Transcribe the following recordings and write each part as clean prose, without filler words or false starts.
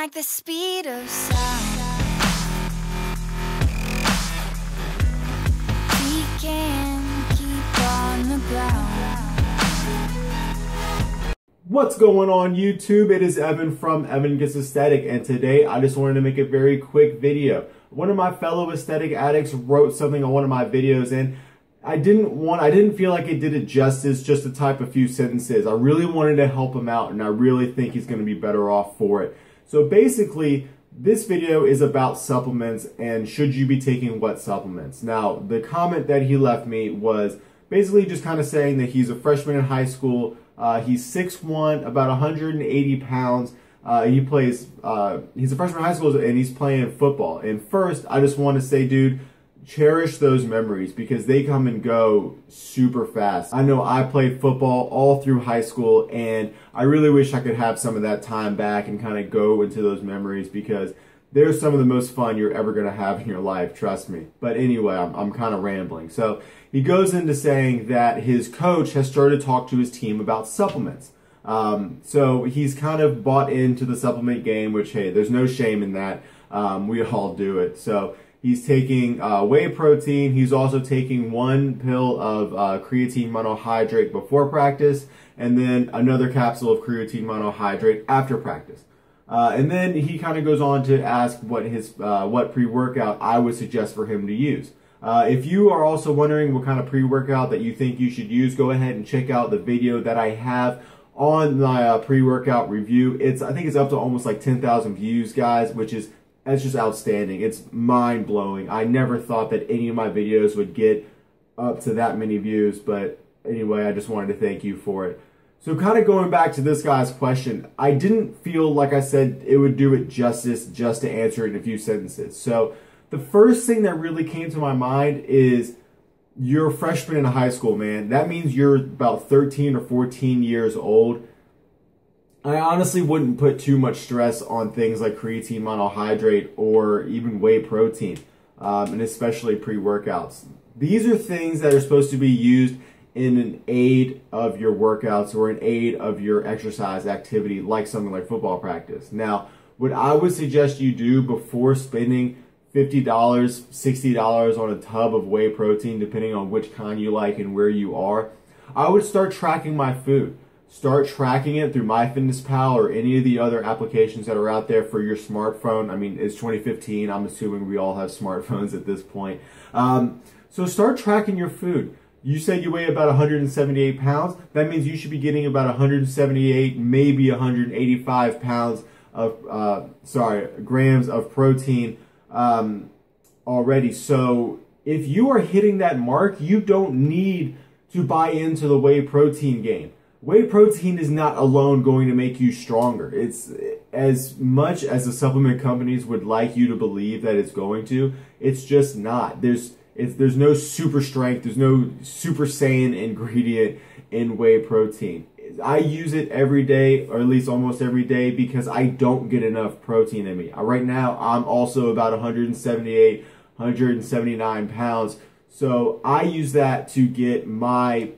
like the speed of sound. We can keep on the ground. What's going on YouTube? It is Evan from Evan Gets Aesthetic, and today I just wanted to make a very quick video. One of my fellow aesthetic addicts wrote something on one of my videos, and I didn't feel like it did it justice just to type a few sentences. I really wanted to help him out, and I really think he's going to be better off for it. So basically, this video is about supplements and should you be taking what supplements. Now, the comment that he left me was basically just kind of saying that he's a freshman in high school. He's 6'1", about 180 pounds. He's a freshman in high school and he's playing football. And first, I just want to say, dude, cherish those memories because they come and go super fast. I know I played football all through high school, and I really wish I could have some of that time back and kind of go into those memories because they're some of the most fun you're ever going to have in your life, trust me. But anyway, I'm kind of rambling. So he goes into saying that his coach has started to talk to his team about supplements. So he's kind of bought into the supplement game, which, hey, there's no shame in that. We all do it. So he's taking whey protein. He's also taking one pill of creatine monohydrate before practice, and then another capsule of creatine monohydrate after practice. And then he kind of goes on to ask what pre-workout I would suggest for him to use. If you are also wondering what kind of pre-workout that you think you should use, go ahead and check out the video that I have on my pre-workout review. I think it's up to almost like 10,000 views, guys, that's just outstanding. It's mind-blowing. I never thought that any of my videos would get up to that many views, but anyway, I just wanted to thank you for it. So kind of going back to this guy's question, I didn't feel, like I said, it would do it justice just to answer it in a few sentences. So the first thing that really came to my mind is you're a freshman in high school, man. That means you're about 13 or 14 years old. I honestly wouldn't put too much stress on things like creatine monohydrate or even whey protein, and especially pre-workouts. These are things that are supposed to be used in an aid of your workouts or an aid of your exercise activity, like something like football practice. Now, what I would suggest you do before spending $50, $60 on a tub of whey protein, depending on which kind you like and where you are, I would start tracking my food. Start tracking it through MyFitnessPal or any of the other applications that are out there for your smartphone. I mean, it's 2015. I'm assuming we all have smartphones at this point. So start tracking your food. You said you weigh about 178 pounds. That means you should be getting about 178, maybe 185 pounds of, grams of protein already. So if you are hitting that mark, you don't need to buy into the whey protein game. Whey protein is not alone going to make you stronger. It's as much as the supplement companies would like you to believe that it's going to, it's just not. There's no super strength, there's no super saiyan ingredient in whey protein. I use it every day, or at least almost every day, because I don't get enough protein in me. Right now, I'm also about 178, 179 pounds. So I use that to get my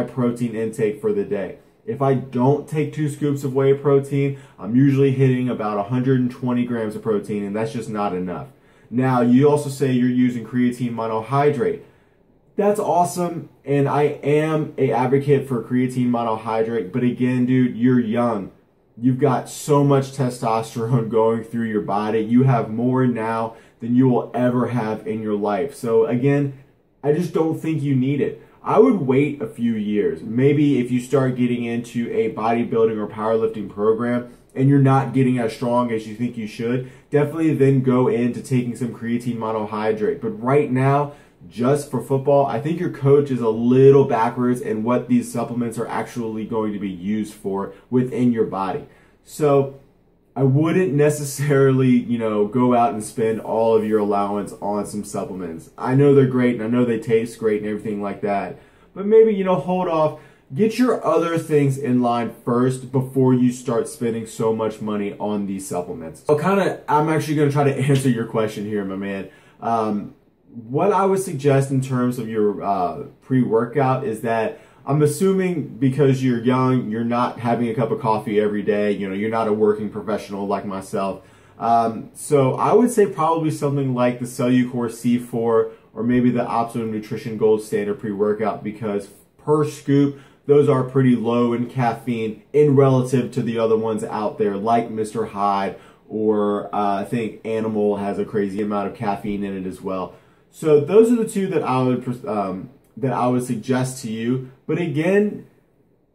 protein intake for the day. If I don't take 2 scoops of whey protein, I'm usually hitting about 120 grams of protein, and that's just not enough. Now, you also say you're using creatine monohydrate. That's awesome, and I am an advocate for creatine monohydrate, but again, dude, you're young. You've got so much testosterone going through your body. You have more now than you will ever have in your life. So again, I just don't think you need it. I would wait a few years. Maybe if you start getting into a bodybuilding or powerlifting program and you're not getting as strong as you think you should, definitely then go into taking some creatine monohydrate. But right now, just for football, I think your coach is a little backwards in what these supplements are actually going to be used for within your body. So I wouldn't necessarily, go out and spend all of your allowance on some supplements. I know they're great and I know they taste great and everything like that, but maybe, hold off. Get your other things in line first before you start spending so much money on these supplements. So I'm actually going to try to answer your question here, my man. What I would suggest in terms of your pre-workout is that I'm assuming because you're young, you're not having a cup of coffee every day. You know, you're not a working professional like myself. So I would say probably something like the Cellucor C4 or maybe the Optimum Nutrition Gold Standard pre-workout, because per scoop, those are pretty low in caffeine in relative to the other ones out there, like Mr. Hyde, or I think Animal has a crazy amount of caffeine in it as well. So those are the two that I would suggest to you. But again,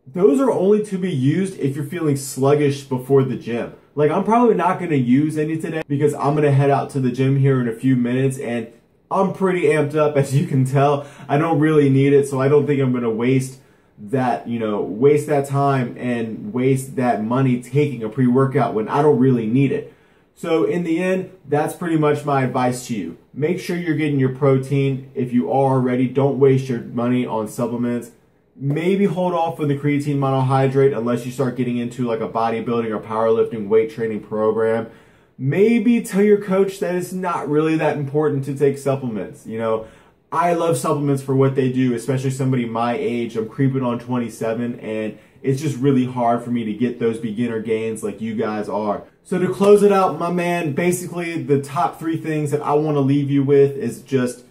those are only to be used if you're feeling sluggish before the gym. Like, I'm probably not going to use any today because I'm going to head out to the gym here in a few minutes, and I'm pretty amped up, as you can tell. I don't really need it, so I don't think I'm going to waste that, waste that time and waste that money taking a pre-workout when I don't really need it. So in the end, that's pretty much my advice to you. Make sure you're getting your protein. If you are already, don't waste your money on supplements. Maybe hold off on the creatine monohydrate unless you start getting into like a bodybuilding or powerlifting weight training program. Maybe tell your coach that it's not really that important to take supplements. I love supplements for what they do, especially somebody my age. I'm creeping on 27, and it's just really hard for me to get those beginner gains like you guys are. So to close it out, my man, basically the top 3 things that I want to leave you with is just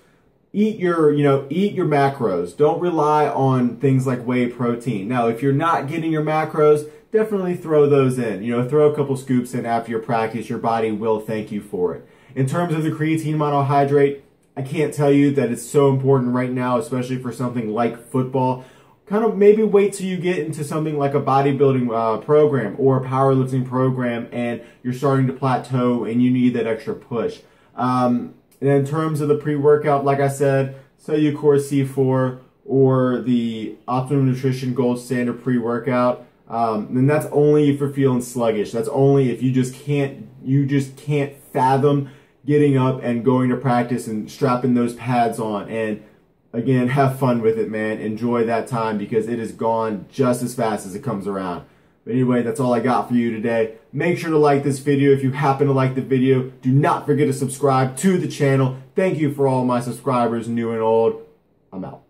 eat your macros. Don't rely on things like whey protein. Now, if you're not getting your macros, definitely throw those in. Throw a couple scoops in after your practice. Your body will thank you for it. In terms of the creatine monohydrate, I can't tell you that it's so important right now, especially for something like football. Kind of maybe wait till you get into something like a bodybuilding program or a powerlifting program and you're starting to plateau and you need that extra push. And in terms of the pre-workout, like I said, Cellucor C4 or the Optimum Nutrition Gold Standard pre-workout, and that's only if you're feeling sluggish. That's only if you just can't fathom getting up and going to practice and strapping those pads on. And again, have fun with it, man. Enjoy that time because it is gone just as fast as it comes around. But anyway, that's all I got for you today. Make sure to like this video if you happen to like the video. Do not forget to subscribe to the channel. Thank you for all my subscribers, new and old. I'm out.